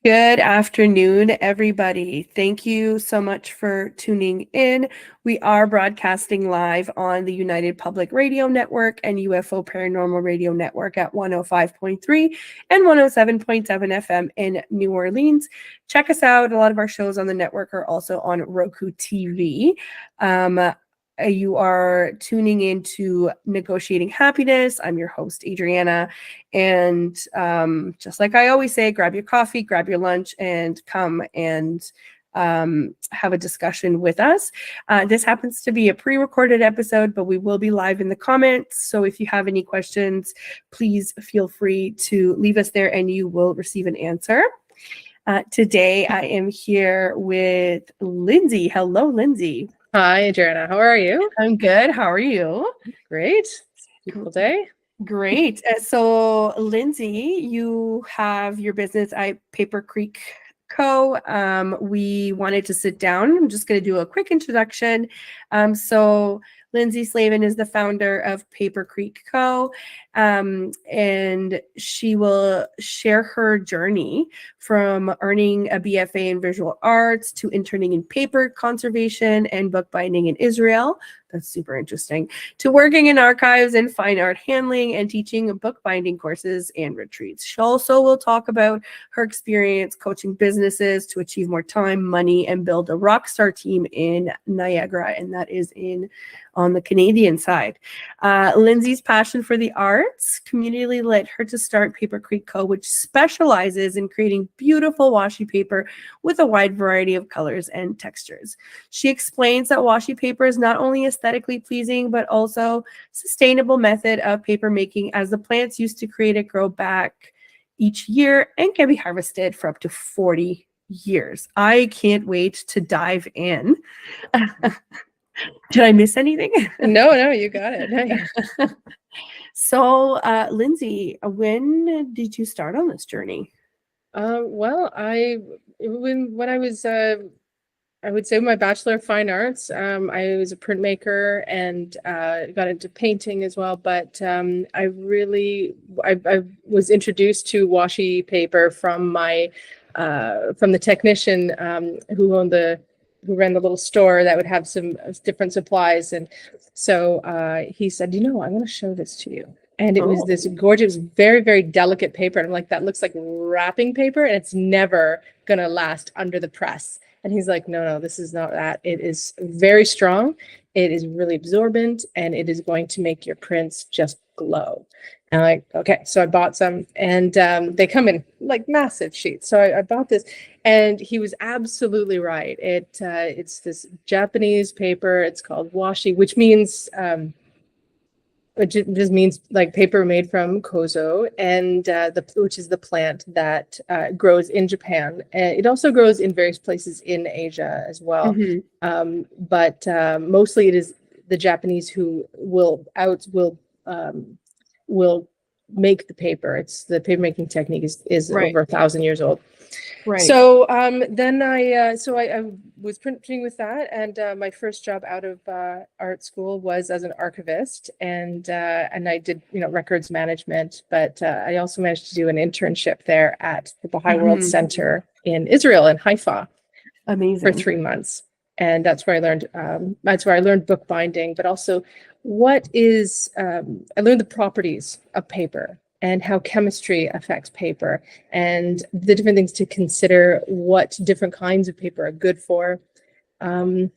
Good afternoon, everybody. Thank you so much for tuning in. We are broadcasting live on the United Public Radio Network and UFO Paranormal Radio Network at 105.3 and 107.7 FM in New Orleans. Check us out. A lot of our shows on the network are also on Roku TV. You are tuning into Negotiating Happiness. I'm your host, Adriana. And just like I always say, grab your coffee, grab your lunch, and come and have a discussion with us. This happens to be a pre-recorded episode, but we will be live in the comments. So if you have any questions, please feel free to leave us there and you will receive an answer. Today, I am here with Lindsay. Hello, Lindsay. Hi, Adriana. How are you? I'm good. How are you? Great. Beautiful day. Great. So, Lindsay, you have your business at Paper Creek Co. We wanted to sit down. I'm just going to do a quick introduction. So, Lindsay Slavin is the founder of Paper Creek Co. And she will share her journey from earning a BFA in visual arts to interning in paper conservation and bookbinding in Israel. That's super interesting. To working in archives and fine art handling and teaching bookbinding courses and retreats. She also will talk about her experience coaching businesses to achieve more time, money, and build a rockstar team in Niagara, and that is on the Canadian side. Lindsay's passion for the arts community led her to start Paper Creek Co., which specializes in creating beautiful washi paper with a wide variety of colors and textures. She explains that washi paper is not only aesthetically pleasing, but also sustainable method of paper making, as the plants used to create it grow back each year and can be harvested for up to 40 years. I can't wait to dive in. Did I miss anything? No, you got it. So, Lindsay, when did you start on this journey? Well, when I was, I would say my Bachelor of Fine Arts, I was a printmaker and got into painting as well. But I was introduced to washi paper from the technician who ran the little store that would have some different supplies. And so he said, I'm going to show this to you. And it was this gorgeous, very, very delicate paper. And I'm like, that looks like wrapping paper and it's never going to last under the press. And he's like, no, this is not that. It is very strong. It is really absorbent and it is going to make your prints just glow. And I'm like, okay, so I bought some and they come in like massive sheets. So I bought this and he was absolutely right. It's this Japanese paper. It's called washi, which means, it just means like paper made from kozo, and which is the plant that grows in Japan. And it also grows in various places in Asia as well. Mm-hmm. But mostly it is the Japanese who will make the paper. It's the paper making technique is right. Over 1,000 years old. Right. So then I was printing with that, and my first job out of art school was as an archivist, and I did records management, but I also managed to do an internship there at the Baha'i World Center in Israel, in Haifa. Amazing. For 3 months, and that's where I learned bookbinding, but also I learned the properties of paper and how chemistry affects paper and the different things to consider, what different kinds of paper are good for. And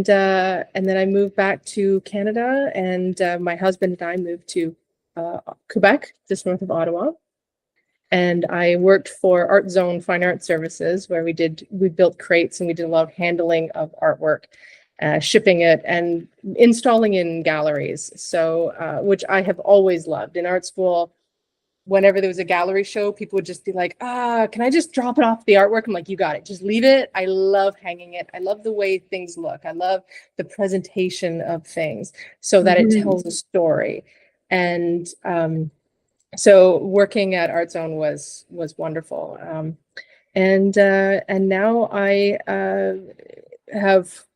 then I moved back to Canada, and my husband and I moved to Quebec, just north of Ottawa. And I worked for Art Zone Fine Art Services, where we built crates and we did a lot of handling of artwork, shipping it and installing in galleries. So, which I have always loved. In art school, whenever there was a gallery show, people would just be like, can I just drop it off the artwork? I'm like, you got it. Just leave it. I love hanging it. I love the way things look. I love the presentation of things so that it tells a story. And so working at Art Zone was wonderful. And now I have,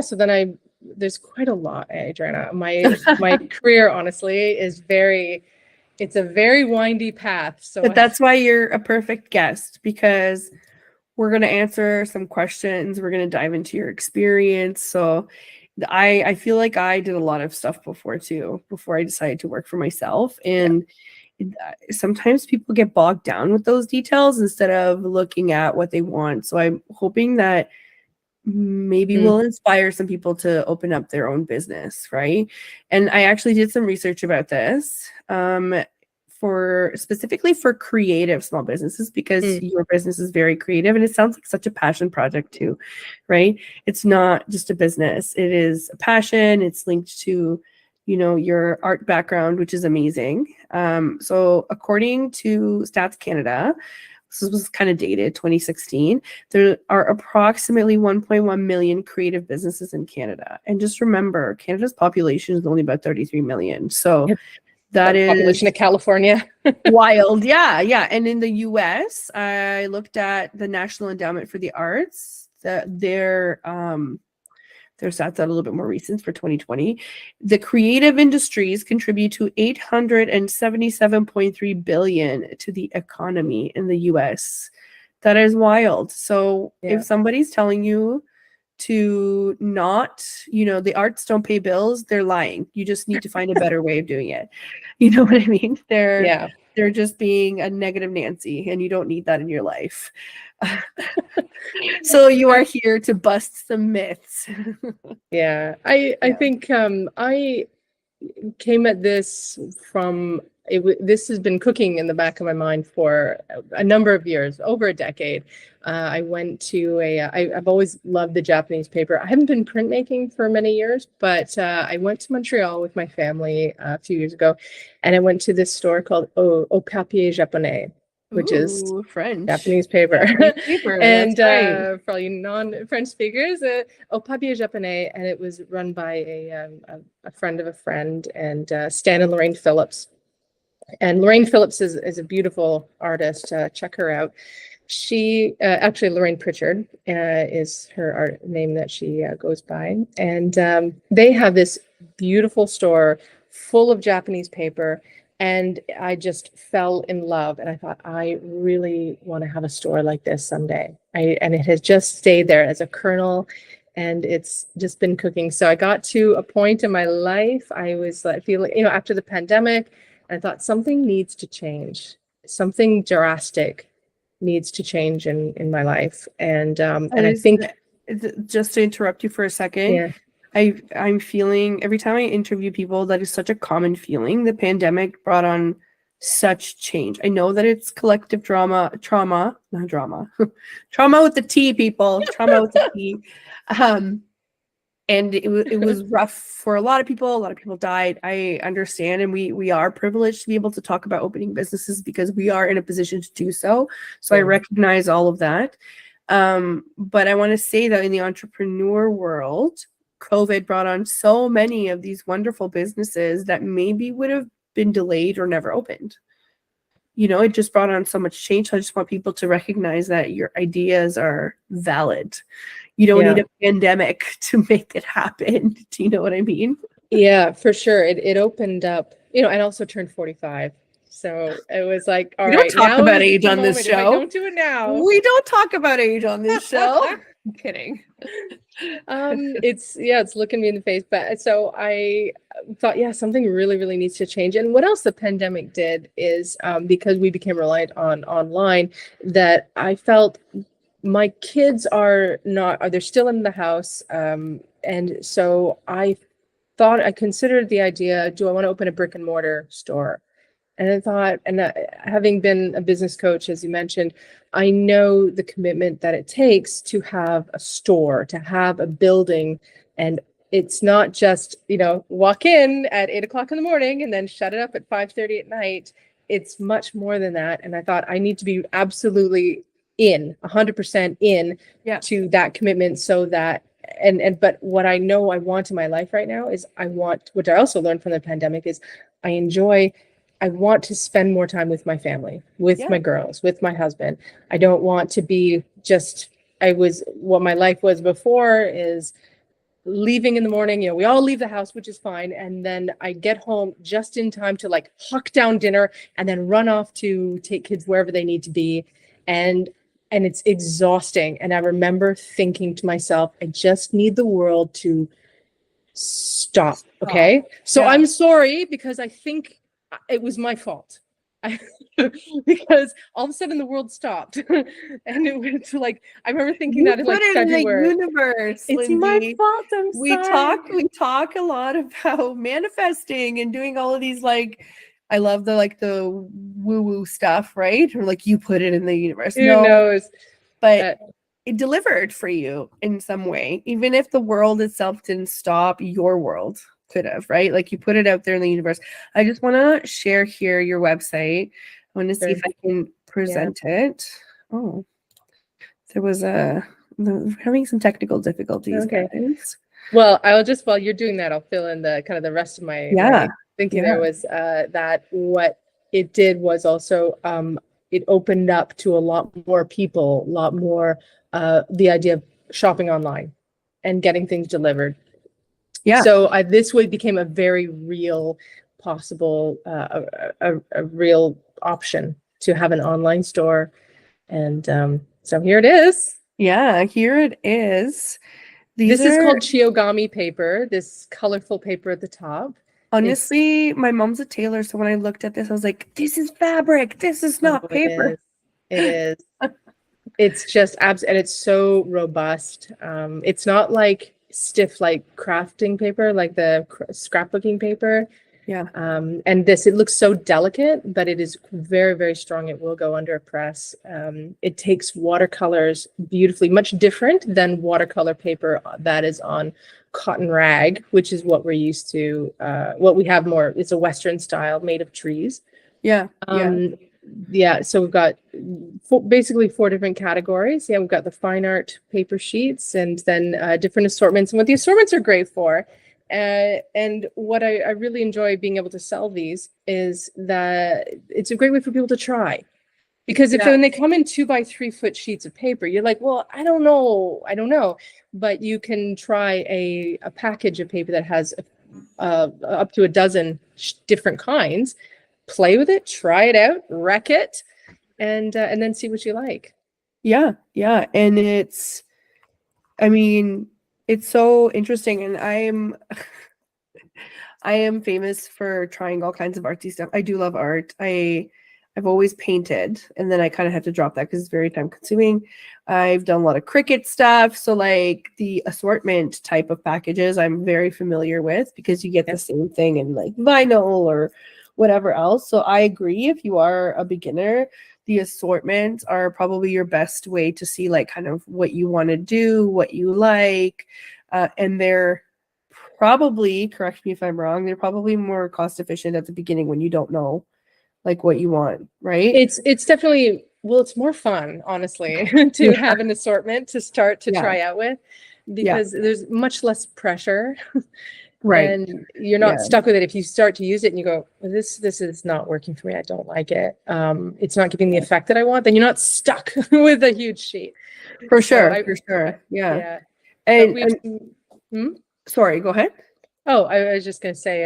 so then there's quite a lot, Adriana. My career, honestly, is very It's a very windy path. So But that's why you're a perfect guest, because we're going to answer some questions. We're going to dive into your experience. So I feel like I did a lot of stuff before too, before I decided to work for myself. And sometimes people get bogged down with those details instead of looking at what they want. So I'm hoping that maybe we'll inspire some people to open up their own business, right? And I actually did some research about this. For specifically for creative small businesses, because your business is very creative and it sounds like such a passion project too, right? It's not just a business, it is a passion. It's linked to, you know, your art background, which is amazing. So according to Stats Canada, this was kind of dated 2016, there are approximately 1.1 million creative businesses in Canada. And just remember, Canada's population is only about 33 million. So that is population of California. wild. Yeah. And in the US, I looked at the National Endowment for the Arts, their stats are a little bit more recent for 2020. The creative industries contribute to 877.3 billion to the economy in the US. That is wild. So if somebody's telling you to not, you know, the arts don't pay bills, they're lying. You just need to find a better way of doing it. You know what I mean? They're just being a negative Nancy, and you don't need that in your life. So you are here to bust some myths. I think I came at this from this has been cooking in the back of my mind for a number of years, over a decade. I went to I've always loved the Japanese paper. I haven't been printmaking for many years, but I went to Montreal with my family a few years ago, and I went to this store called Au Papier Japonais, which is French. Japanese paper. And for all you non-French speakers, Au Papier Japonais, and it was run by a friend of a friend, and Stan and Lorraine Phillips. And Lorraine Phillips is a beautiful artist. Check her out. She actually, Lorraine Pritchard is her art name that she goes by. And they have this beautiful store full of Japanese paper. And I just fell in love. And I thought, I really want to have a store like this someday. And it has just stayed there as a kernel. And it's just been cooking. So I got to a point in my life, I was like, feeling, you know, after the pandemic, I thought something needs to change. Something drastic needs to change in my life. And I think, just to interrupt you for a second, I'm feeling, every time I interview people, that is such a common feeling. The pandemic brought on such change. I know that it's collective trauma with the T, people, trauma with the T. And it was rough for a lot of people. A lot of people died. I understand. And we are privileged to be able to talk about opening businesses because we are in a position to do so. So I recognize all of that. But I want to say that in the entrepreneur world, COVID brought on so many of these wonderful businesses that maybe would have been delayed or never opened. You know, it just brought on so much change. So I just want people to recognize that your ideas are valid. You don't need a pandemic to make it happen. Do you know what I mean? Yeah, for sure. It opened up, you know, and also turned 45. So it was like, all right. We don't talk about age on this show. Don't do it now. We don't talk about age on this show. I'm kidding. It's looking me in the face. But so I thought, something really, really needs to change. And what else the pandemic did is because we became reliant on online, that I felt my kids they're still in the house. And so I considered the idea, do I want to open a brick and mortar store? And I thought, having been a business coach, as you mentioned, I know the commitment that it takes to have a store, to have a building. And it's not just, walk in at 8:00 in the morning and then shut it up at 5:30 at night. It's much more than that. And I thought I need to be absolutely 100% in to that commitment, so that but what I know I want in my life right now is which I also learned from the pandemic, is I want to spend more time with my family, with my girls, with my husband. I don't want to be what my life was before is leaving in the morning, we all leave the house, which is fine. And then I get home just in time to like huck down dinner and then run off to take kids wherever they need to be. And it's exhausting. And I remember thinking to myself, I just need the world to stop. Okay. So I'm sorry, because I think it was my fault. Because all of a sudden the world stopped. And it went to like, I remember thinking that in like February. In the universe, it's Lindsay. my fault. We talk a lot about manifesting and doing all of these, like, I love the woo-woo stuff, right? Or like, you put it in the universe. Who knows? But it delivered for you in some way, even if the world itself didn't stop, your world could have, right? Like, you put it out there in the universe. I just want to share here your website. I want to see if I can present it. Oh, there was having some technical difficulties, guys. Well, while you're doing that, I'll fill in the kind of the rest of my thinking. There was that what it did was also it opened up to a lot more people, a lot more the idea of shopping online and getting things delivered. Yeah. So this way became a very real possible, a real option to have an online store. And so here it is. Yeah, here it is. This is called Chiogami paper, this colorful paper at the top. Honestly, my mom's a tailor, so when I looked at this, I was like, this is fabric. This is not paper. It is. It's just and it's so robust. It's not like stiff like crafting paper, like the scrapbooking paper. Yeah. And it looks so delicate, but it is very, very strong. It will go under a press. It takes watercolors beautifully, much different than watercolor paper that is on cotton rag, which is what we're used to. What we have more, it's a Western style made of trees. Yeah. So we've got basically 4 different categories. Yeah, we've got the fine art paper sheets, and then different assortments. And what the assortments are great for, and what I really enjoy being able to sell these, is that it's a great way for people to try. Because when they come in 2 by 3 foot sheets of paper, you're like, well, I don't know. But you can try a package of paper that has up to a dozen different kinds. Play with it, try it out, wreck it, and then see what you like. Yeah. And it's so interesting. And I am famous for trying all kinds of artsy stuff. I do love art. I've always painted, and then I kind of had to drop that because it's very time consuming. I've done a lot of Cricut stuff. So like the assortment type of packages I'm very familiar with, because you get the same thing in like vinyl or whatever else. So I agree, if you are a beginner, the assortments are probably your best way to see like kind of what you want to do, what you like. And they're probably, correct me if I'm wrong, they're probably more cost efficient at the beginning when you don't know like what you want, right? It's definitely, well, it's more fun, honestly, to have an assortment to start to try out with, because there's much less pressure. Right. And you're not stuck with it. If you start to use it and you go, well, this is not working for me, I don't like it, it's not giving the effect that I want, then you're not stuck with a huge sheet. For sure. Yeah. And sorry, go ahead. Oh, I was just going to say,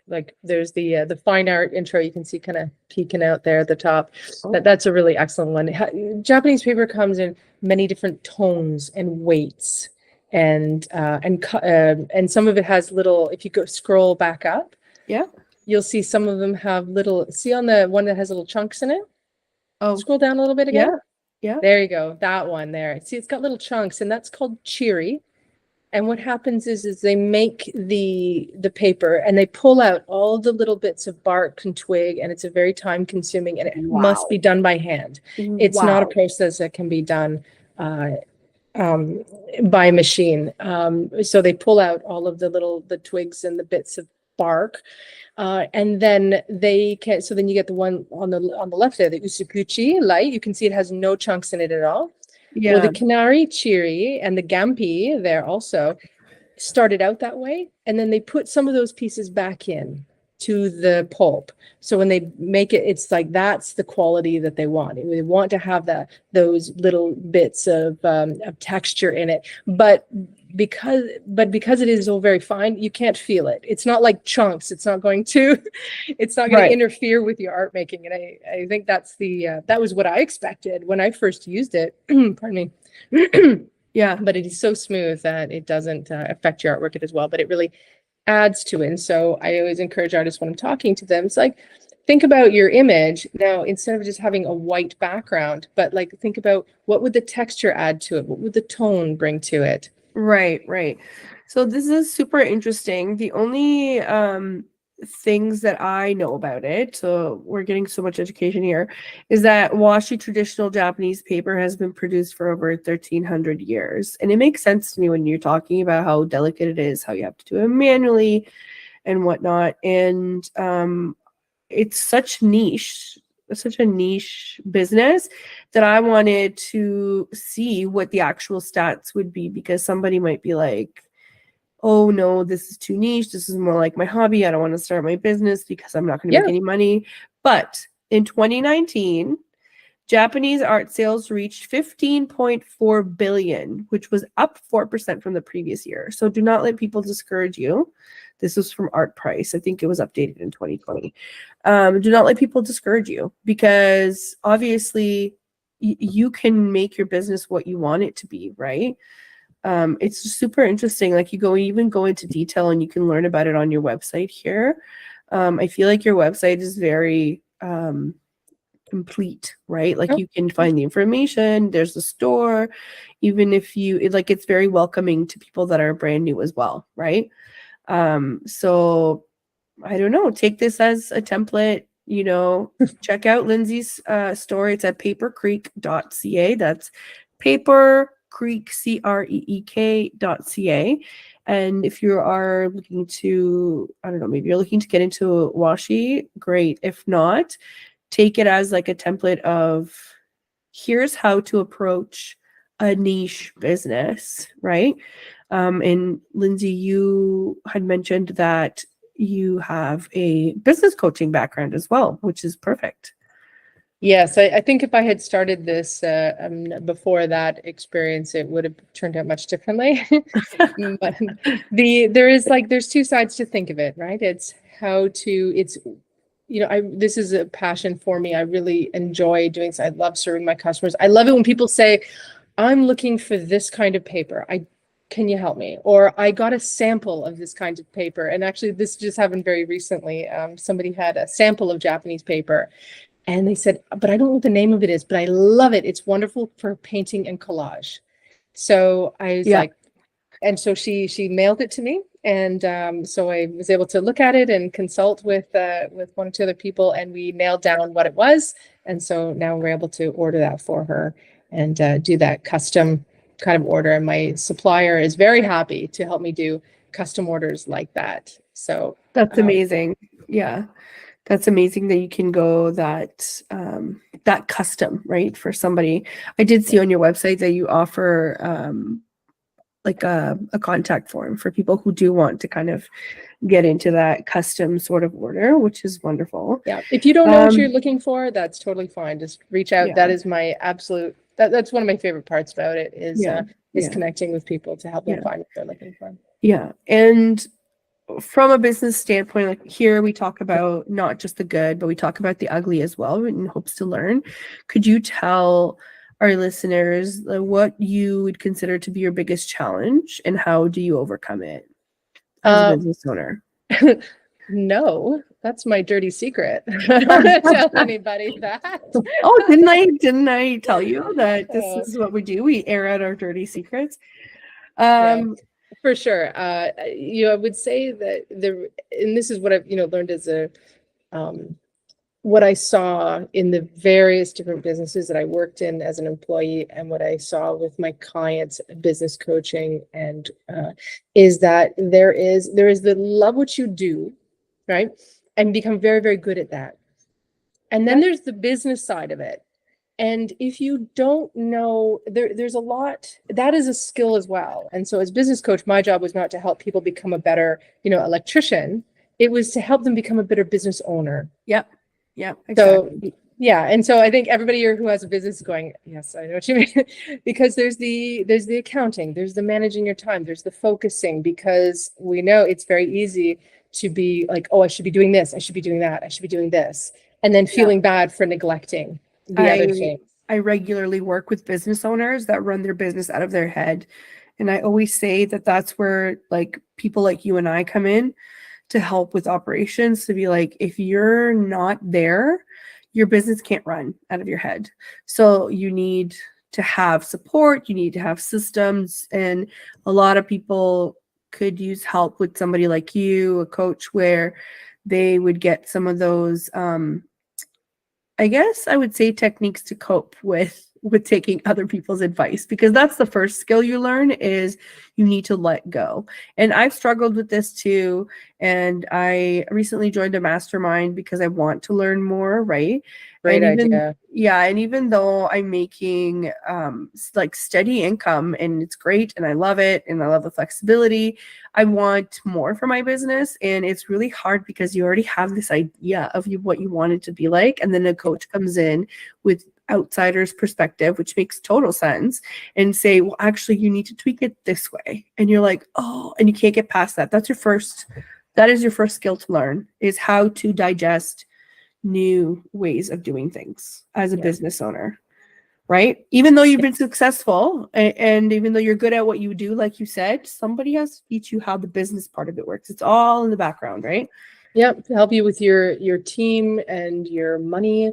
like there's the fine art intro, you can see kind of peeking out there at the top. That's a really excellent one. Japanese paper comes in many different tones and weights. And some of it has little, if you scroll back up, you'll see some of them have little, see on the one that has little chunks in it? Oh, scroll down a little bit again. Yeah. There you go. That one there. See, it's got little chunks, and that's called chiri. And what happens is they make the paper, and they pull out all the little bits of bark and twig, and it's a very time consuming, and it must be done by hand. It's not a process that can be done by machine. So they pull out all of the twigs and the bits of bark, and then then you get the one on the left there, the usukuchi light. You can see it has no chunks in it at all. Yeah. Well, the Kanari chiri and the Gampi there also started out that way, and then they put some of those pieces back in to the pulp. So when they make it, it's like that's the quality that they want. They want to have those little bits of texture in it. But because it is all very fine, you can't feel it. It's not like chunks. It's not going to interfere with your art making. And I think that's that was what I expected when I first used it. Pardon me. Yeah. But it is so smooth that it doesn't affect your artwork as well, but it really adds to it. And so I always encourage artists when I'm talking to them, it's like, think about your image now, instead of just having a white background, but like, think about what would the texture add to it? What would the tone bring to it? Right, right. So this is super interesting. The only things that I know about it, so we're getting so much education here, is that washi traditional Japanese paper has been produced for over 1,300 years. And it makes sense to me when you're talking about how delicate it is, how you have to do it manually and whatnot. And it's such a niche business that I wanted to see what the actual stats would be, because somebody might be like, oh no, this is too niche. This is more like my hobby. I don't want to start my business because I'm not going to make any money. But in 2019, Japanese art sales reached 15.4 billion, which was up 4% from the previous year. So do not let people discourage you. This was from Art Price. I think it was updated in 2020. Do not let people discourage you, because obviously you can make your business what you want it to be, right? It's super interesting. Like, you even go into detail, and you can learn about it on your website here. I feel like your website is very complete, right? Like, you can find the information. There's a store, even if it's very welcoming to people that are brand new as well, right? So I don't know, take this as a template, check out Lindsay's store. It's at papercreek.ca. That's papercreek.ca. And if you are looking to, I don't know, maybe you're looking to get into washi, great. If not, take it as like a template of, here's how to approach a niche business, right? And Lindsay, you had mentioned that you have a business coaching background as well, which is perfect. Yes, I think if I had started this before that experience, it would have turned out much differently. But there's two sides to think of it, right? It's this is a passion for me. I really enjoy doing this. I love serving my customers. I love it when people say, I'm looking for this kind of paper. Can you help me? Or I got a sample of this kind of paper. And actually, this just happened very recently. Somebody had a sample of Japanese paper, and they said, but I don't know what the name of it is, but I love it. It's wonderful for painting and collage. So I was like, and so she mailed it to me. And so I was able to look at it and consult with one or two other people, and we nailed down what it was. And so now we're able to order that for her and do that custom kind of order. And my supplier is very happy to help me do custom orders like that. So that's amazing. Yeah. That's amazing that you can go that custom, right, for somebody. I did see on your website that you offer like a contact form for people who do want to kind of get into that custom sort of order, which is wonderful. Yeah. If you don't know what you're looking for, that's totally fine. Just reach out. That is my absolute, that's one of my favorite parts about it is connecting with people to help them find what they're looking for. Yeah. And from a business standpoint, like here we talk about not just the good, but we talk about the ugly as well, in hopes to learn. Could you tell our listeners what you would consider to be your biggest challenge, and how do you overcome it as a business owner? No, that's my dirty secret. I don't want to tell anybody that. Oh, didn't I tell you that this is what we do? We air out our dirty secrets. For sure. I would say that and this is what I've, learned as what I saw in the various different businesses that I worked in as an employee, and what I saw with my clients, business coaching, and is that there is the love what you do, right? And become very, very good at that. And then there's the business side of it. And if you don't know, there's a lot, that is a skill as well. And so as business coach, my job was not to help people become a better, electrician. It was to help them become a better business owner. Yep. Exactly. So Yeah. And so I think everybody here who has a business is going, yes, I know what you mean. Because there's the accounting, there's the managing your time, there's the focusing, because we know it's very easy to be like, oh, I should be doing this, I should be doing that, I should be doing this, and then feeling bad for neglecting the other things. I regularly work with business owners that run their business out of their head. And I always say that that's where like people like you and I come in to help with operations, to be like, if you're not there, your business can't run out of your head. So you need to have support, you need to have systems, and a lot of people could use help with somebody like you, a coach, where they would get some of those I guess I would say techniques to cope with taking other people's advice, because that's the first skill you learn, is you need to let go. And I've struggled with this too. And I recently joined a mastermind because I want to learn more, right? Great and even, idea. Yeah, and even though I'm making like steady income and it's great and I love it and I love the flexibility, I want more for my business. And it's really hard because you already have this idea of what you want it to be like, and then a coach comes in with outsider's perspective, which makes total sense, and say, well, actually, you need to tweak it this way. And you're like, oh, and you can't get past that. That is your first skill to learn, is how to digest new ways of doing things as a business owner, right? Even though you've been successful and even though you're good at what you do, like you said, somebody has to teach you how the business part of it works. It's all in the background, right? Yep, to help you with your team and your money.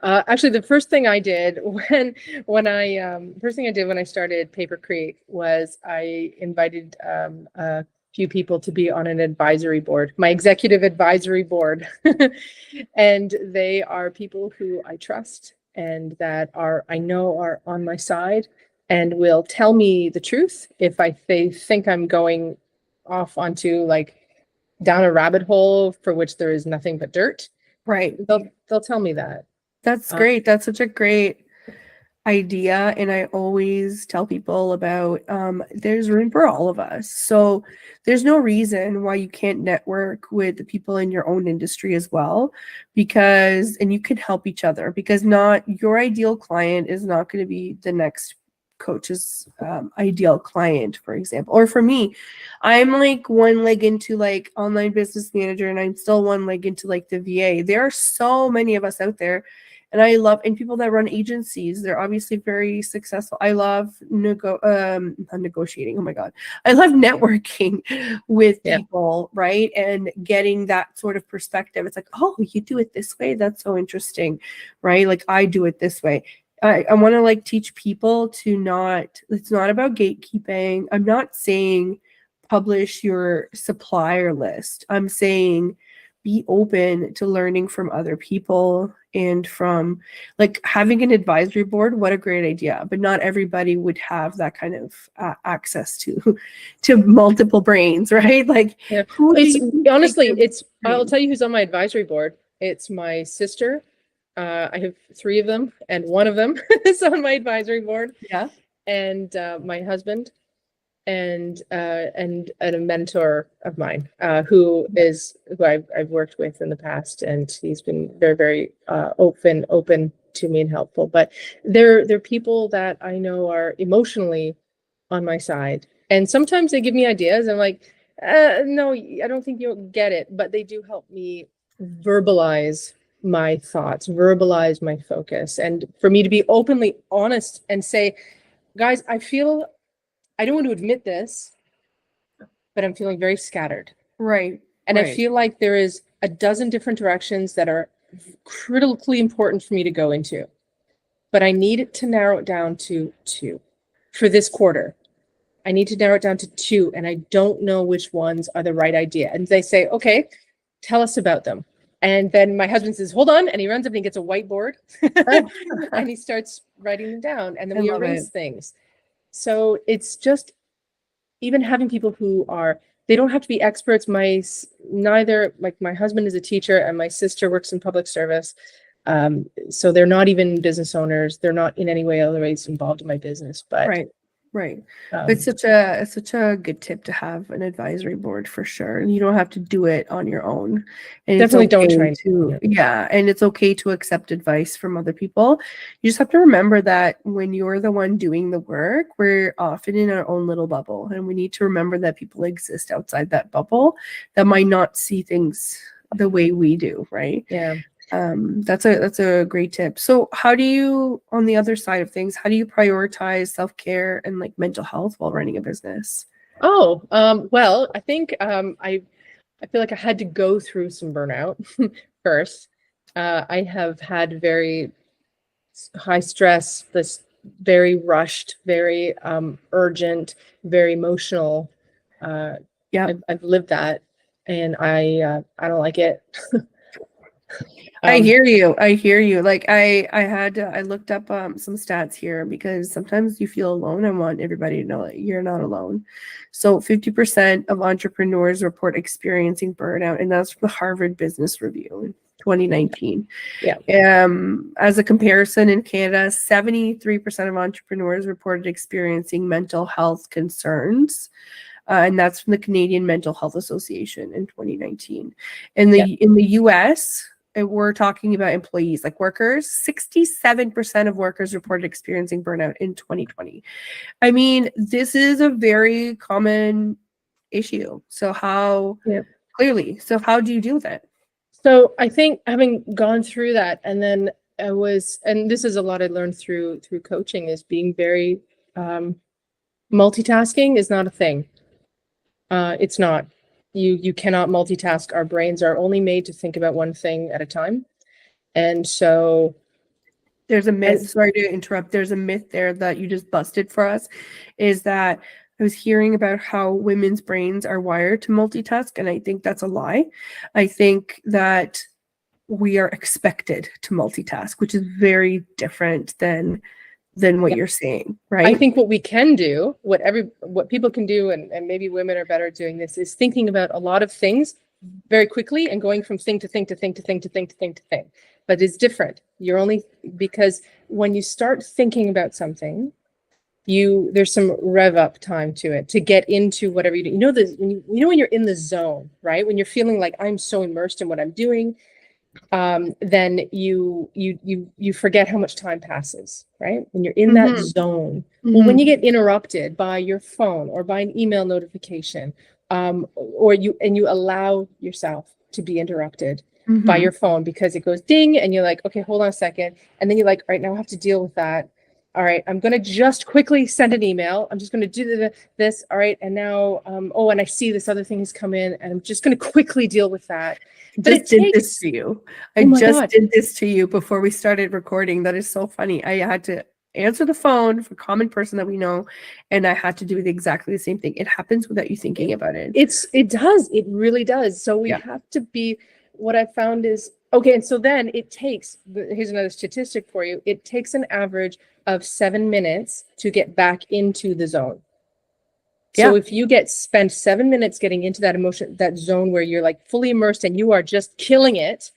Actually, the first thing I did when I started Paper Creek was I invited a few people to be on an advisory board, my executive advisory board, and they are people who I trust and that I know are on my side and will tell me the truth if they think I'm going off onto like down a rabbit hole for which there is nothing but dirt. Right. They'll tell me that. That's great. That's such a great idea. And I always tell people about there's room for all of us. So there's no reason why you can't network with the people in your own industry as well, and you can help each other, because not your ideal client is not going to be the next coach's ideal client, for example. Or for me, I'm like one leg into like online business manager, and I'm still one leg into like the VA. There are so many of us out there. And I love, and people that run agencies, they're obviously very successful. I love not negotiating. Oh my God. I love networking with people, right? And getting that sort of perspective. It's like, oh, you do it this way. That's so interesting, right? Like I do it this way. I want to like teach people it's not about gatekeeping. I'm not saying publish your supplier list. I'm saying be open to learning from other people, and from like having an advisory board. What a great idea. But not everybody would have that kind of access to multiple brains, right? Like I'll tell you who's on my advisory board. It's my sister. I have 3 of them, and one of them is on my advisory board. Yeah. And my husband, and a mentor of mine who I've worked with in the past, and he's been very, very open to me and helpful. But they're people that I know are emotionally on my side, and sometimes they give me ideas. I'm like, no, I don't think you'll get it, but they do help me verbalize my thoughts, verbalize my focus, and for me to be openly honest and say, guys, I don't want to admit this, but I'm feeling very scattered. Right. And I feel like there is a dozen different directions that are critically important for me to go into, but I need to narrow it down to 2 for this quarter. I need to narrow it down to 2, and I don't know which ones are the right idea. And they say, okay, tell us about them. And then my husband says, hold on. And he runs up and he gets a whiteboard and he starts writing them down. And then we erase things. So it's just even having people who they don't have to be experts. My husband is a teacher and my sister works in public service. So they're not even business owners. They're not in any way otherwise involved in my business, but Right. It's such a good tip to have an advisory board for sure. And you don't have to do it on your own. And Definitely it's okay don't try to, yeah, and it's okay to accept advice from other people. You just have to remember that when you're the one doing the work, we're often in our own little bubble. And we need to remember that people exist outside that bubble that might not see things the way we do, right? Yeah. That's a great tip. So how do you, on the other side of things, how do you prioritize self-care and like mental health while running a business? Oh, well, I think I feel like I had to go through some burnout first. I have had very high stress, this very rushed, very urgent, very emotional. Yeah, I've lived that, and I don't like it. I hear you. I hear you. Like I looked up some stats here because sometimes you feel alone. I want everybody to know that you're not alone. So 50% of entrepreneurs report experiencing burnout, and that's from the Harvard Business Review in 2019. Yeah. As a comparison, in Canada, 73% of entrepreneurs reported experiencing mental health concerns. And that's from the Canadian Mental Health Association in 2019. In the US, we're talking about employees, like workers, 67% of workers reported experiencing burnout in 2020. I mean, this is a very common issue. So how do you deal with it? So I think having gone through that, and then and this is a lot I learned through coaching, is being very multitasking is not a thing. It's not. You cannot multitask. Our brains are only made to think about one thing at a time. And so there's a myth, sorry to interrupt. There's a myth there that you just busted for us, is that I was hearing about how women's brains are wired to multitask, and I think that's a lie. I think that we are expected to multitask, which is very different than what you're saying, right? I think what we can do, what people can do, and maybe women are better at doing this, is thinking about a lot of things very quickly and going from thing to thing to thing to thing to thing to thing to thing. But it's different. Because when you start thinking about something, there's some rev up time to it to get into whatever you do. When you're in the zone, right? When you're feeling like I'm so immersed in what I'm doing, then you forget how much time passes, right? When you're in that zone. Well, when you get interrupted by your phone or by an email notification, or you allow yourself to be interrupted by your phone because it goes ding and you're like, okay, hold on a second. And then you're like, all right, now I have to deal with that. All right, I'm going to just quickly send an email. I'm just going to do this. All right. And now, and I see this other thing has come in, and I'm just going to quickly deal with that. But I did this to you. I just did this to you before we started recording. That is so funny. I had to answer the phone for a common person that we know, and I had to do exactly the same thing. It happens without you thinking about it. It does. It really does. So we have to be, what I found is, okay, and so then it takes, here's another statistic for you. It takes an average of 7 minutes to get back into the zone. So if you spend 7 minutes getting into that zone where you're like fully immersed and you are just killing it,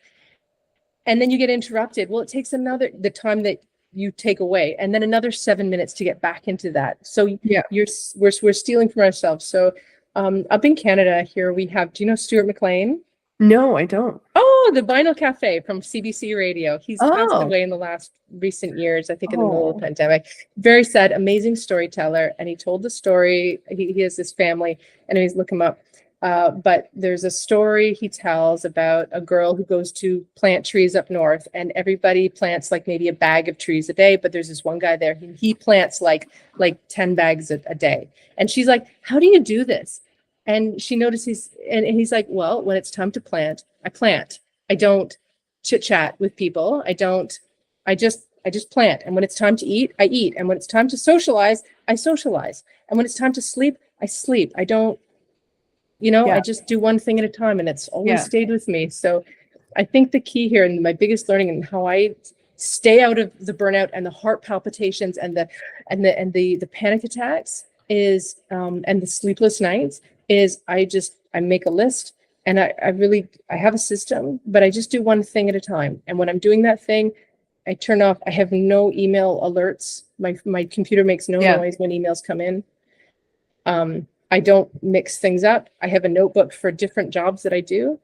and then you get interrupted, well, it takes the time that you take away, and then another 7 minutes to get back into that. So we're stealing from ourselves. So up in Canada here we have, do you know Stuart McLean? No, I don't. Oh, the Vinyl Cafe from CBC Radio. He's passed away in the recent years, I think in the middle of the pandemic. Very sad, amazing storyteller. And he told the story. He has this family, anyways, look him up. But there's a story he tells about a girl who goes to plant trees up north, and everybody plants like maybe a bag of trees a day. But there's this one guy there, he plants like 10 bags a day. And she's like, how do you do this? And she notices, and he's like, well, when it's time to plant, I plant. I don't chit chat with people. I just plant. And when it's time to eat, I eat. And when it's time to socialize, I socialize. And when it's time to sleep, I sleep. I don't, I just do one thing at a time, and it's always stayed with me. So I think the key here, and my biggest learning, and how I stay out of the burnout and the heart palpitations and the panic attacks is, and the sleepless nights, is I make a list, and I have a system, but I just do one thing at a time. And when I'm doing that thing, turn off, I have no email alerts. My computer makes no noise when emails come in. I don't mix things up. I have a notebook for different jobs that I do,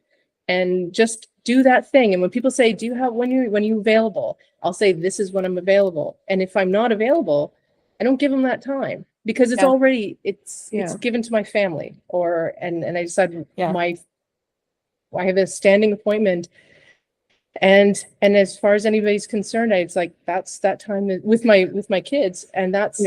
and just do that thing. And when people say, do you have, when you available? I'll say, this is when I'm available. And if I'm not available, I don't give them that time, because it's already, it's given to my family, and I decided I have a standing appointment. And as far as anybody's concerned, it's like, that's that time with my kids, and that's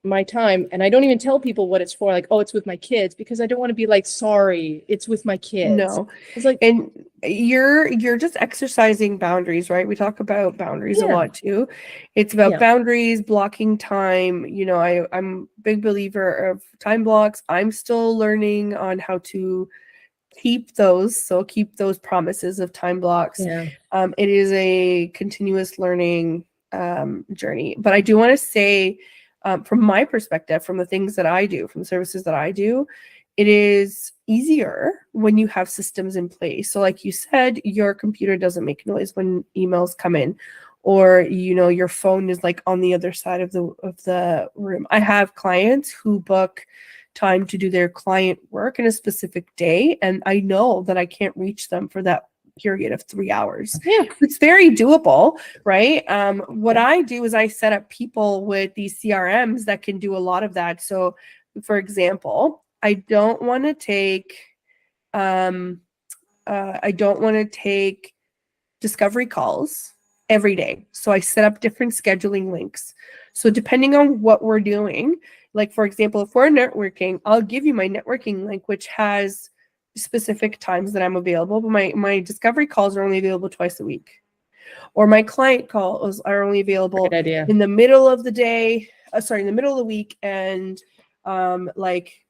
my time. And I don't even tell people what it's for, like, oh, it's with my kids, because I don't want to be like, sorry, it's with my kids. No, it's like, and you're just exercising boundaries, right? We talk about boundaries a lot too. It's about boundaries, blocking time. I'm a big believer of time blocks. I'm still learning on how to keep those promises of time blocks. It is a continuous learning journey. But I do want to say, from my perspective, from the things that I do, from the services that I do, it is easier when you have systems in place. So like you said, your computer doesn't make noise when emails come in, or your phone is like on the other side of the room. I have clients who book time to do their client work in a specific day, and I know that I can't reach them for that period of 3 hours. It's very doable, right? What I do is I set up people with these CRMs that can do a lot of that. So for example, I don't want to take discovery calls every day. So I set up different scheduling links. So depending on what we're doing, like for example, if we're networking, I'll give you my networking link, which has specific times that I'm available, but my discovery calls are only available twice a week. Or my client calls are only available in the middle of the day, in the middle of the week, and like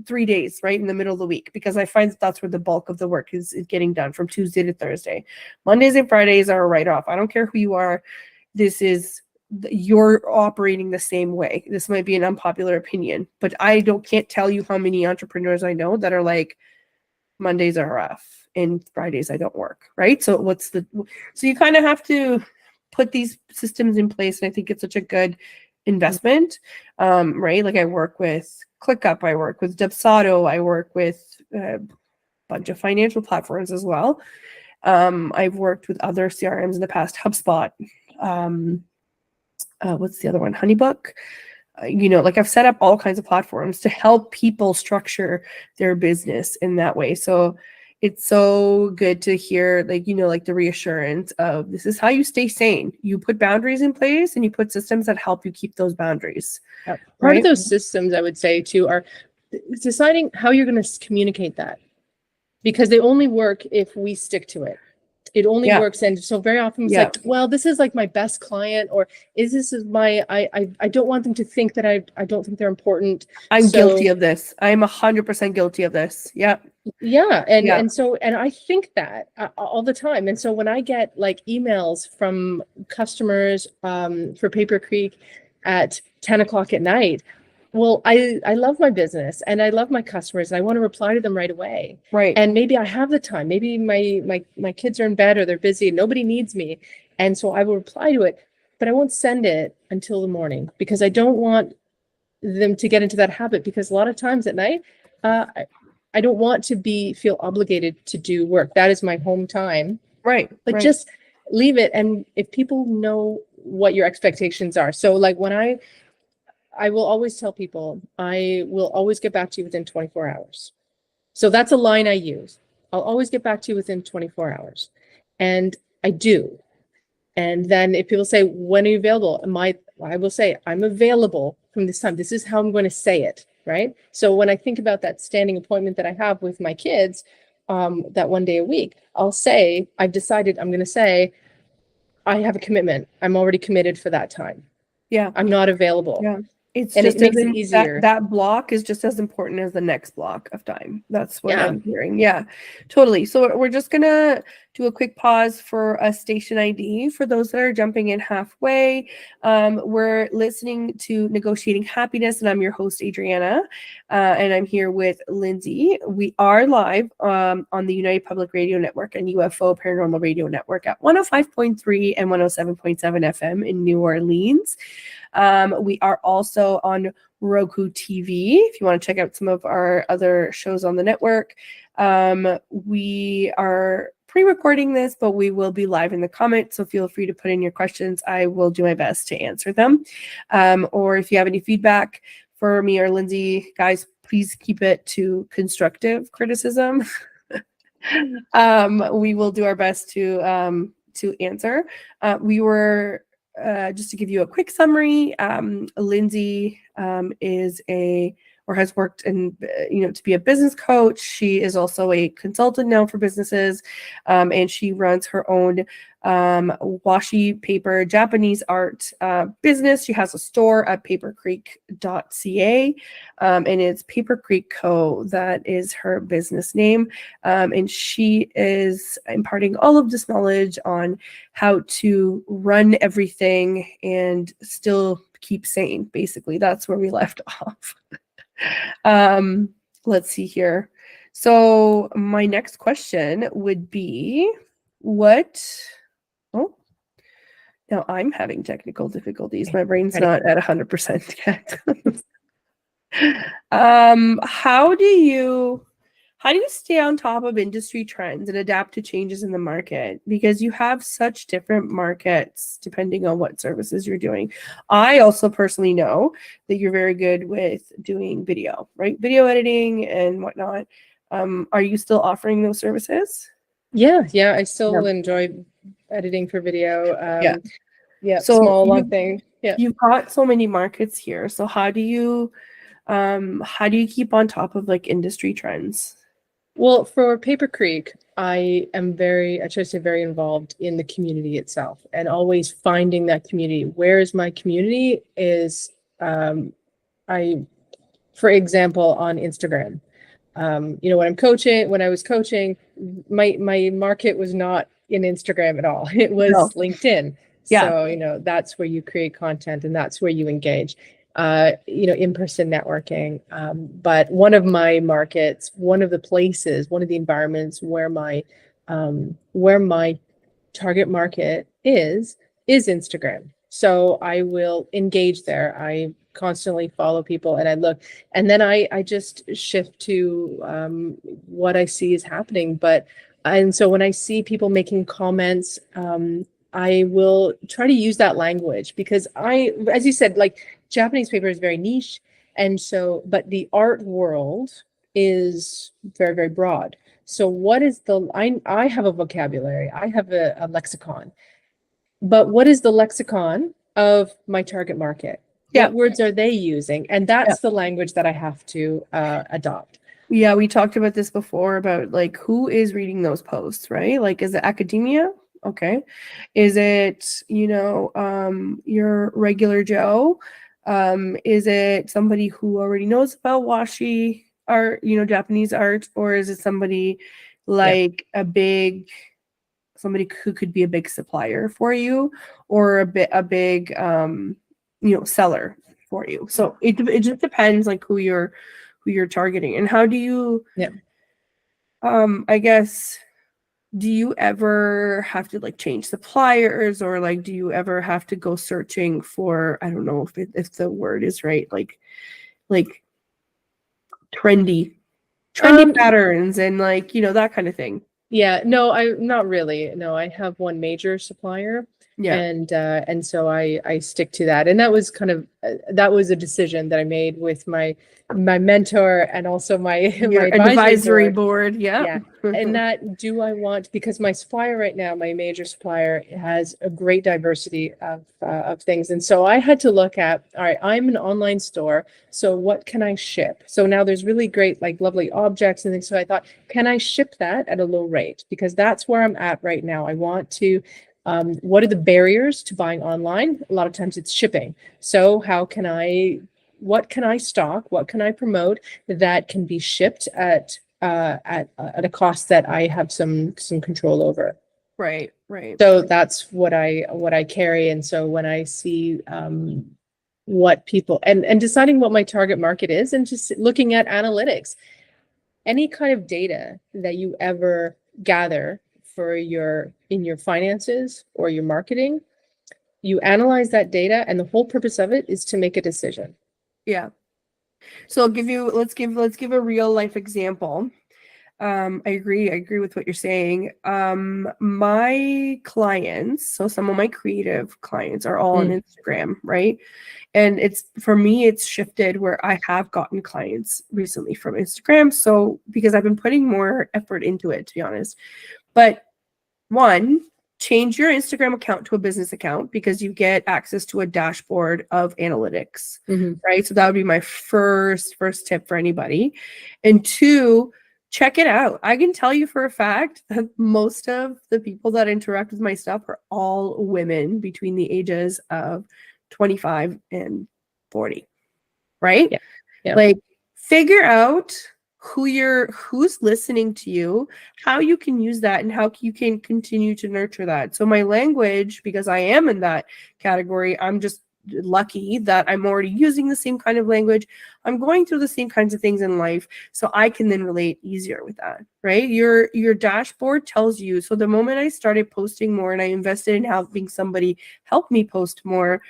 3 days, right in the middle of the week, because I find that's where the bulk of the work is getting done, from Tuesday to Thursday. Mondays and Fridays are a write-off. I don't care who you are. You're operating the same way. This might be an unpopular opinion, but can't tell you how many entrepreneurs I know that are like, Mondays are rough and Fridays I don't work, right? So you kind of have to put these systems in place, and I think it's such a good investment, right? Like I work with ClickUp, I work with Dubsado, I work with a bunch of financial platforms as well. I've worked with other CRMs in the past, HubSpot, what's the other one? Honeybook. Like I've set up all kinds of platforms to help people structure their business in that way. So it's so good to hear, like the reassurance of, this is how you stay sane. You put boundaries in place and you put systems that help you keep those boundaries. Part of those systems, I would say too, are deciding how you're going to communicate that, because they only work if we stick to it. It only works. And so very often it's like, well, this is like my best client, or this is my, I don't want them to think that I don't think they're important. I'm guilty of this. I'm 100% guilty of this. Yeah. And so, and I think that all the time. And so when I get like emails from customers for Paper Creek at 10 o'clock at night, well, I love my business and I love my customers, and I want to reply to them right away. Right. And maybe I have the time. Maybe my kids are in bed, or they're busy and nobody needs me. And so I will reply to it, but I won't send it until the morning, because I don't want them to get into that habit, because a lot of times at night, I don't want to feel obligated to do work. That is my home time. Right. But just leave it. And if people know what your expectations are. So like when I will always tell people, I will always get back to you within 24 hours. So that's a line I use. I'll always get back to you within 24 hours. And I do. And then if people say, when are you available? I will say, I'm available from this time. This is how I'm going to say it, right? So when I think about that standing appointment that I have with my kids, that one day a week, I'll say, I've decided I'm going to say, I have a commitment. I'm already committed for that time. Yeah. I'm not available. Yeah. It's and just it makes it easier. that block is just as important as the next block of time. That's what I'm hearing. Yeah, totally. So we're just gonna do a quick pause for a station ID for those that are jumping in halfway. We're listening to Negotiating Happiness, and I'm your host, Adriana, and I'm here with Lindsay. We are live on the United Public Radio Network and UFO Paranormal Radio Network at 105.3 and 107.7 FM in New Orleans. We are also on Roku TV if you want to check out some of our other shows on the network. We are pre-recording this, but we will be live in the comments, so feel free to put in your questions. I will do my best to answer them. Or if you have any feedback for me or Lindsay, guys, please keep it to constructive criticism. We will do our best to answer. We were just to give you a quick summary, Lindsay has worked in, to be a business coach. She is also a consultant now for businesses, and she runs her own washi paper Japanese art business. She has a store at papercreek.ca, and it's Paper Creek Co. That is her business name, and she is imparting all of this knowledge on how to run everything and still keep sane. Basically, that's where we left off. Let's see here. So my next question would be, now I'm having technical difficulties. My brain's not at 100% yet. How do you stay on top of industry trends and adapt to changes in the market? Because you have such different markets depending on what services you're doing. I also personally know that you're very good with doing video, right? Video editing and whatnot. Are you still offering those services? Yeah. I still enjoy editing for video. So small, long thing. Yeah. You've got so many markets here. So how do you keep on top of like industry trends? Well, for Paper Creek, I try to say very involved in the community itself and always finding that community. Where is my community? For example, on Instagram. When I was coaching, my market was not in Instagram at all. It was LinkedIn. Yeah. So, that's where you create content and that's where you engage. In-person networking. But one of my markets, one of the environments where my target market is Instagram. So I will engage there. I constantly follow people and I look, and then I just shift to what I see is happening. And so when I see people making comments, I will try to use that language because as you said, like Japanese paper is very niche. And so, but the art world is very, very broad. So what is I have a vocabulary, I have a lexicon, but what is the lexicon of my target market? What words are they using? And that's the language that I have to adopt. Yeah, we talked about this before about like who is reading those posts, right? Like, is it academia? Okay. Is it, your regular Joe? Is it somebody who already knows about washi art, Japanese art, or is it somebody like somebody who could be a big supplier for you or a big seller for you? So it just depends like who you're targeting. And how do you I guess, do you ever have to like change suppliers, or like do you ever have to go searching for, I don't know if the word is right, like trendy patterns and like that kind of thing? No, not really. No, I have one major supplier. And so I stick to that. And that was that was a decision that I made with my mentor and also my advisory board. Yeah. And that because my supplier right now, my major supplier, has a great diversity of things. And so I had to look at, all right, I'm an online store. So what can I ship? So now there's really great, like lovely objects and things. So I thought, can I ship that at a low rate? Because that's where I'm at right now. I want to what are the barriers to buying online? A lot of times it's shipping. So how can I what can I stock? What can I promote that can be shipped at a cost that I have some control over? Right. So that's what I carry. And so when I see what people and deciding what my target market is, and just looking at analytics, any kind of data that you ever gather in your finances or your marketing, you analyze that data, and the whole purpose of it is to make a decision. Yeah. So let's give a real life example. I agree with what you're saying. My clients, so some of my creative clients are all on Instagram, right? And for me, it's shifted where I have gotten clients recently from Instagram. So because I've been putting more effort into it, to be honest. But one, change your Instagram account to a business account because you get access to a dashboard of analytics, right? So that would be my first tip for anybody. And two, check it out. I can tell you for a fact that most of the people that interact with my stuff are all women between the ages of 25 and 40, right? Yeah. Like, figure out who's listening to you, how you can use that, and how you can continue to nurture that. So my language, because I am in that category, I'm just lucky that I'm already using the same kind of language. I'm going through the same kinds of things in life, so I can then relate easier with that, right? Your dashboard tells you. So the moment I started posting more and I invested in having somebody help me post more,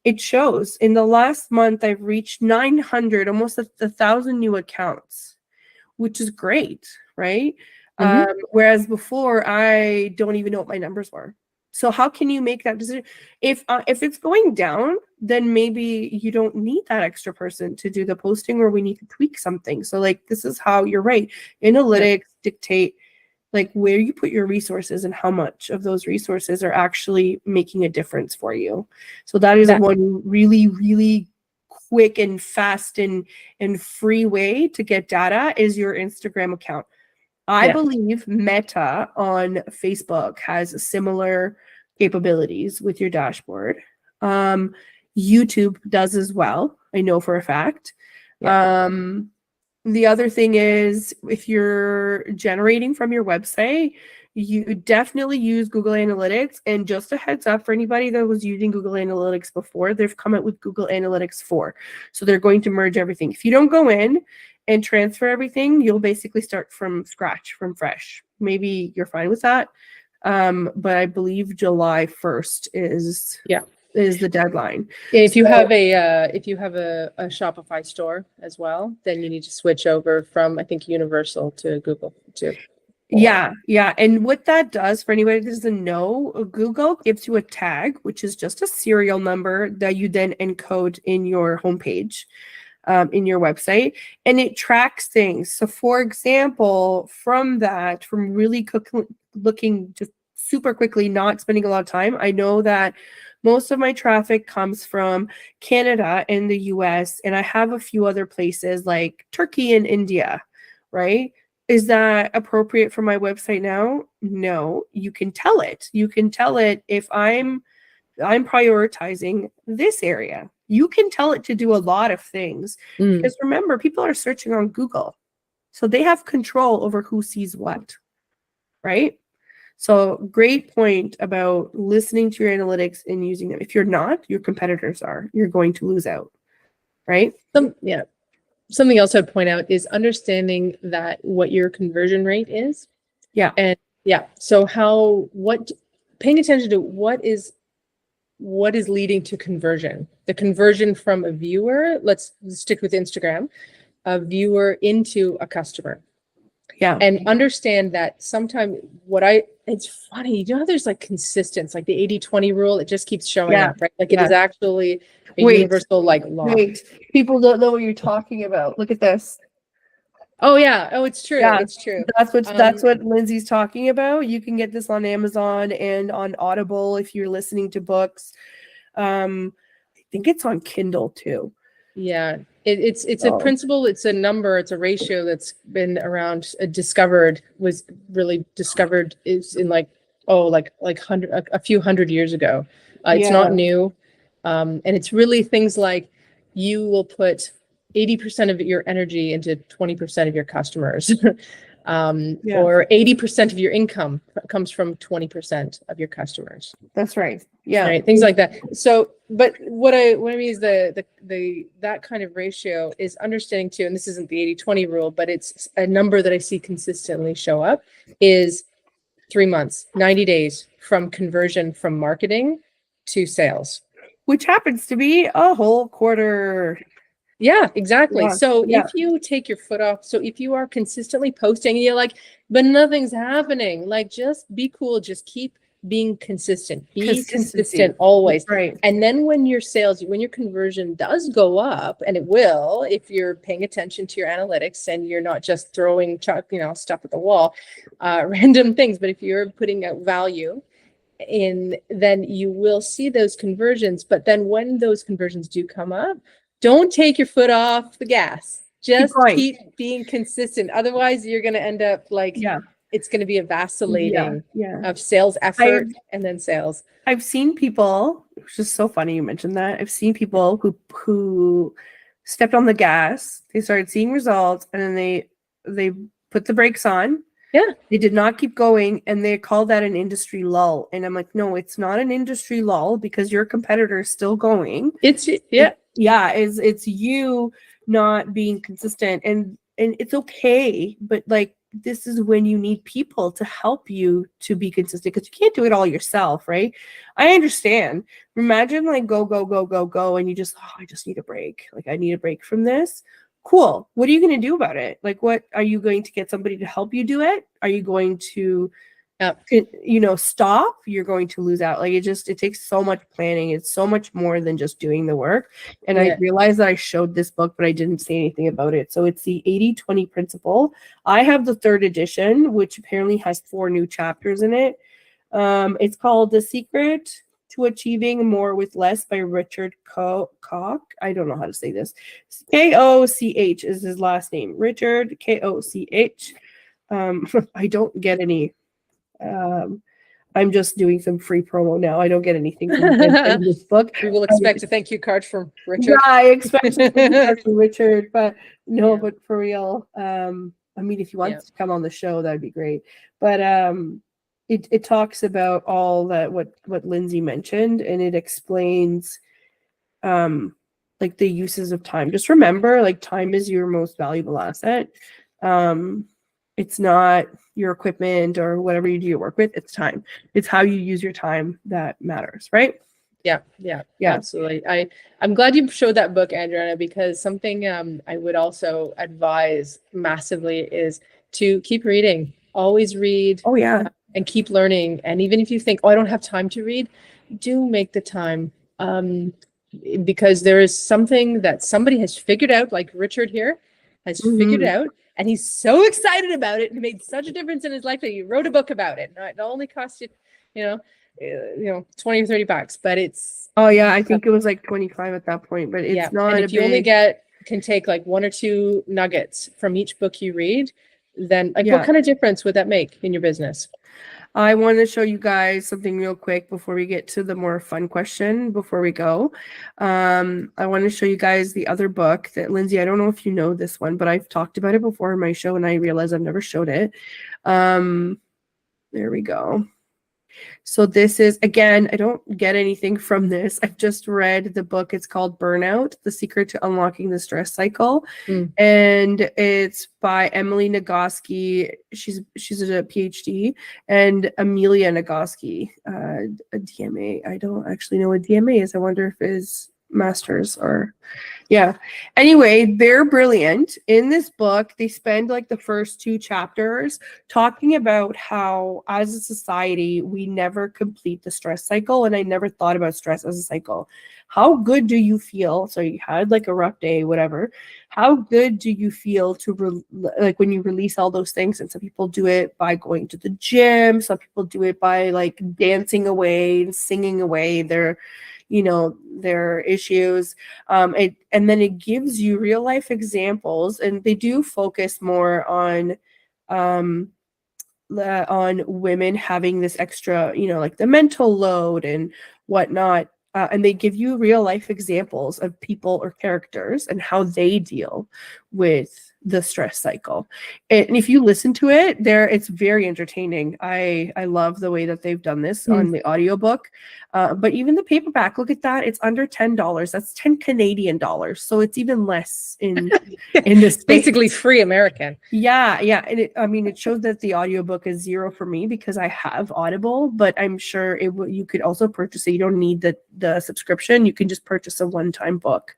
it shows. In the last month, I've reached 900, almost 1,000 new accounts, which is great, right? Whereas before, I don't even know what my numbers were. So how can you make that decision? If it's going down, then maybe you don't need that extra person to do the posting, or we need to tweak something. So like, this is how, you're right. Analytics dictate like where you put your resources and how much of those resources are actually making a difference for you. So that is one really, really quick and fast and free way to get data is your Instagram account. I believe Meta on Facebook has similar capabilities with your dashboard. YouTube does as well. I know for a fact. The other thing is, if you're generating from your website, you definitely use Google Analytics. And just a heads up for anybody that was using Google Analytics before, they've come out with Google Analytics 4. So they're going to merge everything. If you don't go in and transfer everything, you'll basically start from scratch, from fresh. Maybe you're fine with that. But I believe July 1st is the deadline. If you have a Shopify store as well, then you need to switch over from, I think, Universal to Google too. Yeah. And what that does, for anybody that doesn't know, Google gives you a tag, which is just a serial number that you then encode in your homepage, in your website, and it tracks things. So for example, from really looking just super quickly, not spending a lot of time, I know that most of my traffic comes from Canada and the US, and I have a few other places like Turkey and India, right? Is that appropriate for my website now? No, you can tell it. You can tell it if I'm prioritizing this area. You can tell it to do a lot of things. Because remember, people are searching on Google. So they have control over who sees what, right? So great point about listening to your analytics and using them. If you're not, your competitors are. You're going to lose out, right? Something else I'd point out is understanding that what your conversion rate is. So paying attention to what is leading to conversion. The conversion from a viewer, let's stick with Instagram, a viewer into a customer. And understand that sometimes it's funny, you know how there's like consistence, like the 80-20 rule, it just keeps showing up, right? Like it is actually a universal like law. People don't know what you're talking about. Look at this. Oh yeah. Oh, it's true. Yeah, it's true. That's what Lindsay's talking about. You can get this on Amazon and on Audible if you're listening to books. I think it's on Kindle too. Yeah, it's a principle, it's a number, it's a ratio that's been around, was really discovered is in a few hundred years ago. It's not new. And it's really things like you will put 80% of your energy into 20% of your customers. Or 80% of your income comes from 20% of your customers. That's right. Yeah. Right. Things like that. So, but what I mean is that kind of ratio is understanding too, and this isn't the 80-20 rule, but it's a number that I see consistently show up is 3 months, 90 days from conversion from marketing to sales. Which happens to be a whole quarter. Yeah, exactly. So if you take your foot off, so if you are consistently posting and you're like, but nothing's happening, like just be cool, just keep being consistent, be consistent always. Right. And then when your sales, when your conversion does go up, and it will, if you're paying attention to your analytics and you're not just throwing stuff at the wall, random things, but if you're putting out value in, then you will see those conversions. But then when those conversions do come up, don't take your foot off the gas. Just keep being consistent. Otherwise, you're going to end up like, it's going to be a vacillating of sales effort and then sales. I've seen people, it's just so funny you mentioned that. I've seen people who stepped on the gas, they started seeing results, and then they put the brakes on. Yeah. They did not keep going, and they call that an industry lull. And I'm like, no, it's not an industry lull because your competitor is still going. It's you not being consistent, and it's okay, but like this is when you need people to help you to be consistent, because you can't do it all yourself, right? I understand. Imagine like go, and you just, I just need a break. Like I need a break from this. Cool. What are you going to do about it? Like, what are you going to get somebody to help you do it? Are you going to stop? You're going to lose out. Like it takes so much planning. It's so much more than just doing the work. And I realized that I showed this book, but I didn't say anything about it. So it's the 80-20 principle. I have the 3rd edition, which apparently has 4 new chapters in it. It's called The Secret to Achieving More with Less by Richard Koch. I don't know how to say this. Koch is his last name. Richard Koch. I don't get any. I'm just doing some free promo now. I don't get anything from this book. We will expect a thank you card from Richard. Yeah, I expect a thank you card from Richard, but no, but for real. I mean, if he wants to come on the show, that'd be great. But it talks about all that what Lindsay mentioned, and it explains like the uses of time. Just remember, like time is your most valuable asset. It's not your equipment or whatever you do your work with. It's time. It's how you use your time that matters, right? Yeah, absolutely. I'm glad you showed that book, Adriana, because something I would also advise massively is to keep reading. Always read. Oh yeah. And keep learning. And even if you think, oh, I don't have time to read, do make the time. Because there is something that somebody has figured out, like Richard here has figured out, and he's so excited about it and made such a difference in his life that he wrote a book about it. It only cost you, 20 or $30, but it's. Oh yeah, I think it was like 25 at that point, but it's not. And if you only can take like 1 or 2 nuggets from each book you read, then what kind of difference would that make in your business? I want to show you guys something real quick before we get to the more fun question before we go. I want to show you guys the other book that Lindsay, I don't know if you know this one, but I've talked about it before in my show and I realized I've never showed it. There we go. So this is, again, I don't get anything from this. I've just read the book. It's called Burnout, The Secret to Unlocking the Stress Cycle. And it's by Emily Nagoski. She's a PhD, and Amelia Nagoski, a DMA. I don't actually know what DMA is. I wonder if it's master's or anyway, they're brilliant. In this book, they spend like the first 2 chapters talking about how as a society we never complete the stress cycle, and I never thought about stress as a cycle. How good do you feel? So you had like a rough day, whatever. How good do you feel to like when you release all those things? And some people do it by going to the gym, some people do it by like dancing away and singing away their issues, and then it gives you real life examples, and they do focus more on women having this extra, like the mental load and whatnot. and they give you real life examples of people or characters and how they deal with the stress cycle. And if you listen to it there, it's very entertaining. I love the way that they've done this on the audiobook. But even the paperback, look at that, it's under $10. That's 10 Canadian dollars, so it's even less in this basically free American. Yeah. And it shows that the audiobook is $0 for me because I have Audible, but I'm sure you could also purchase it. You don't need the subscription. You can just purchase a one-time book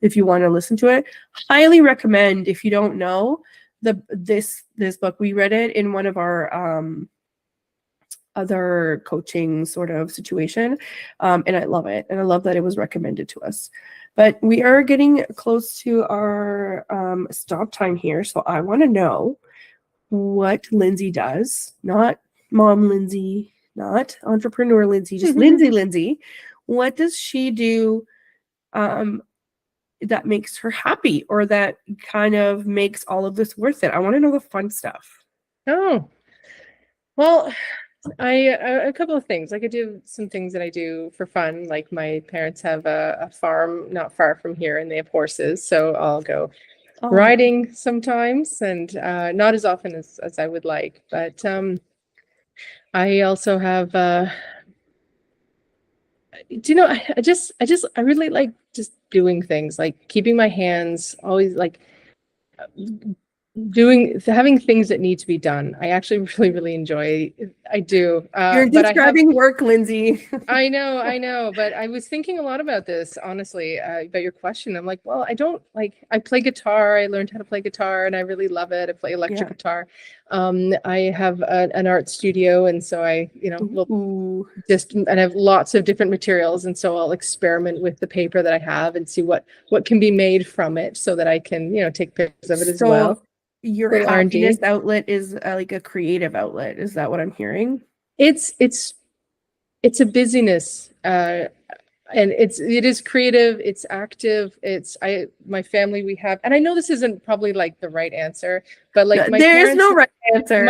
if you want to listen to it. Highly recommend. If you don't know this book, we read it in one of our other coaching sort of situation, and I love it, and I love that it was recommended to us. But we are getting close to our stop time here, so I want to know what Lindsay does. Not mom Lindsay, not entrepreneur Lindsay, just Lindsay. What does she do that makes her happy, or that kind of makes all of this worth it? I want to know the fun stuff. Oh, well, a couple of things. I could do some things that I do for fun. Like my parents have a farm not far from here, and they have horses, so I'll go riding sometimes, and not as often as I would like. But I also have I really like just doing things, like keeping my hands always like having things that need to be done. I actually really enjoy. I do. You're describing work, Lindsay. I know, but I was thinking a lot about this, honestly, about your question. I'm like, well, I play guitar. I learned how to play guitar and I really love it. I play electric guitar. I have an art studio, and so I, and I have lots of different materials, and so I'll experiment with the paper that I have and see what can be made from it, so that I can, take pictures of it as well. Your happiness outlet is like a creative outlet. Is that what I'm hearing? It's a busyness, and it is creative. It's active. My family, we have, and I know this isn't probably like the right answer, but like there is no right answer.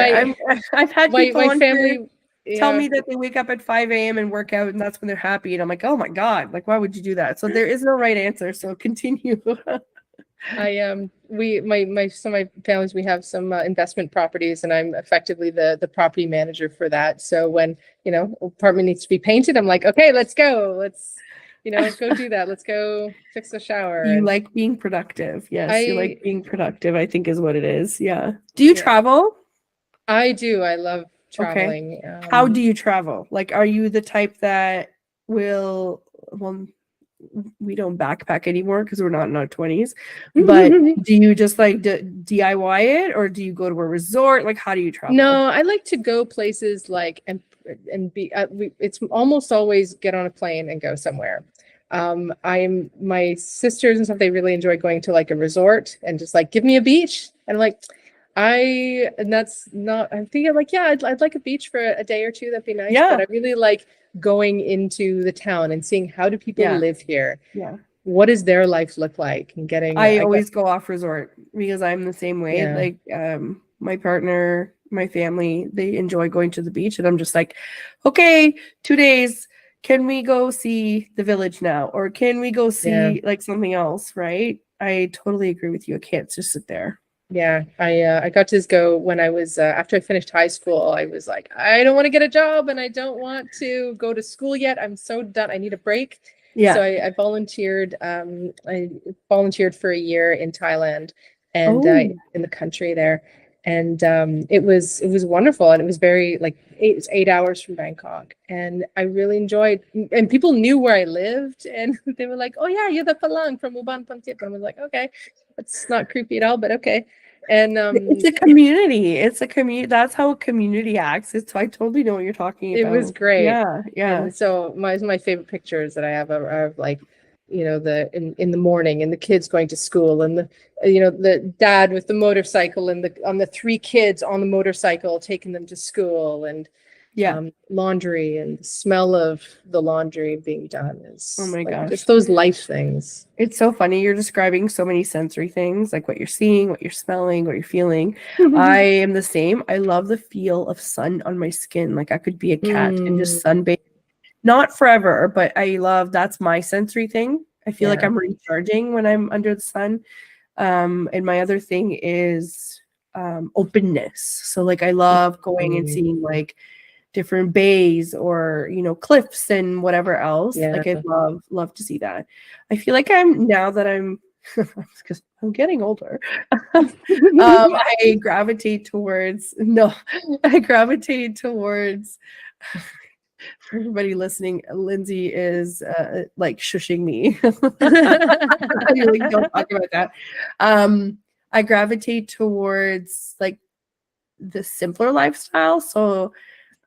I've had people my family tell me that they wake up at 5 a.m. and work out, and that's when they're happy. And I'm like, oh my God, like, why would you do that? So there is no right answer. So continue. My families, we have some investment properties, and I'm effectively the property manager for that. So when apartment needs to be painted, I'm like, okay, let's go, let's go do that, let's go fix the shower. You like being productive. Yes, you like being productive, I think is what it is. Yeah. Do you travel? I do. I love traveling. Okay. How do you travel? Like, are you the type that will we don't backpack anymore because we're not in our 20s, but do you just like DIY it, or do you go to a resort? Like, how do you travel? No, I like to go places like and be it's almost always get on a plane and go somewhere. My sisters and stuff, they really enjoy going to like a resort and just like, give me a beach, and I'm like, I'm thinking like, yeah, I'd like a beach for a day or two, that'd be nice. But I really like going into the town and seeing, how do people live here? What does their life look like? And I always go off resort because I'm the same way. Like my partner, my family, they enjoy going to the beach, and I'm just like, okay, 2 days, can we go see the village now, or can we go see like something else? Right? I totally agree with you. I can't just sit there. Yeah, I got to go when I was after I finished high school. I was like, I don't want to get a job, and I don't want to go to school yet. I'm so done. I need a break. Yeah. So I volunteered. I volunteered for a year in Thailand, and in the country there, and it was wonderful, and it was very like 8 hours from Bangkok, and I really enjoyed. And people knew where I lived, and they were like, "Oh yeah, you're the Palang from Uban Pantip." And I was like, "Okay, it's not creepy at all, but okay." And it's a community. It's a community. That's how a community acts. I totally know what you're talking about. It was great. Yeah. And so my favorite pictures that I have are like, in the morning, and the kids going to school, and the dad with the motorcycle, and on the 3 kids on the motorcycle taking them to school, and laundry, and the smell of the laundry being done is, oh my gosh, just those life things. It's so funny. You're describing so many sensory things, like what you're seeing, what you're smelling, what you're feeling. I am the same. I love the feel of sun on my skin. Like, I could be a cat and just sunbathe. not forever, but that's my sensory thing. I feel like Yeah. I'm recharging when I'm under the sun. And my other thing is openness. So like I love going and seeing like different bays or, you know, cliffs and whatever else. Yeah. Like I'd love to see that. I feel like I'm because I'm getting older. I gravitate towards for everybody listening, Lindsay is like shushing me. Like, don't talk about that. I gravitate towards like the simpler lifestyle. So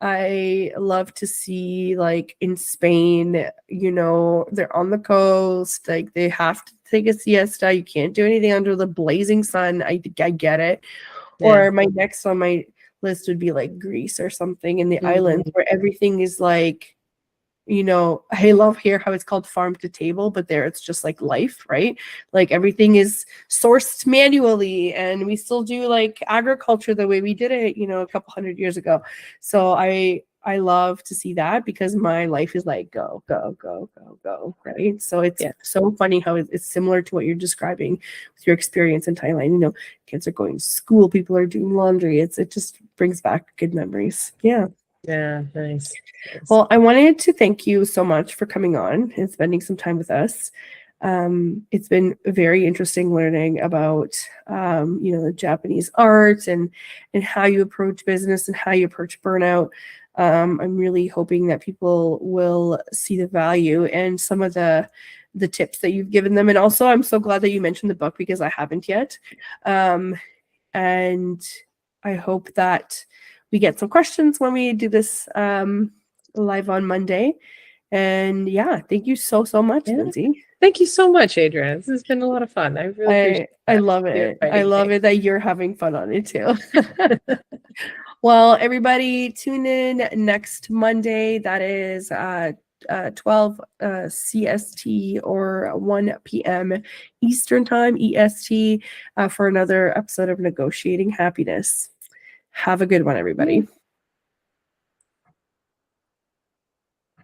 I love to see like in Spain, you know, they're on the coast, like they have to take a siesta. You can't do anything under the blazing sun. I get it. Yeah. Or my next on my list would be like Greece or something in the islands where everything is like, you know, I love here how it's called farm to table, but there it's just like life, right? Like everything is sourced manually and we still do like agriculture the way we did it, you know, a couple hundred years ago. So I love to see that because my life is like go, go, go, go, go, right? So it's so funny how it's similar to what you're describing with your experience in Thailand. You know, kids are going to school, people are doing laundry. It just brings back good memories. Yeah. Yeah, nice. Well, I wanted to thank you so much for coming on and spending some time with us. It's been very interesting learning about, you know, the Japanese art and how you approach business and how you approach burnout. I'm really hoping that people will see the value and some of the tips that you've given them. And also, I'm so glad that you mentioned the book because I haven't yet. And I hope that we get some questions when we do this live on Monday. And yeah, thank you so much, Lindsay. Thank you so much, Adriana. This has been a lot of fun. I really appreciate it. I love it. I love it that you're having fun on it too. Well, everybody tune in next Monday. That is 12 CST or 1 p.m. Eastern Time, EST, for another episode of Negotiating Happiness. Have a good one, everybody.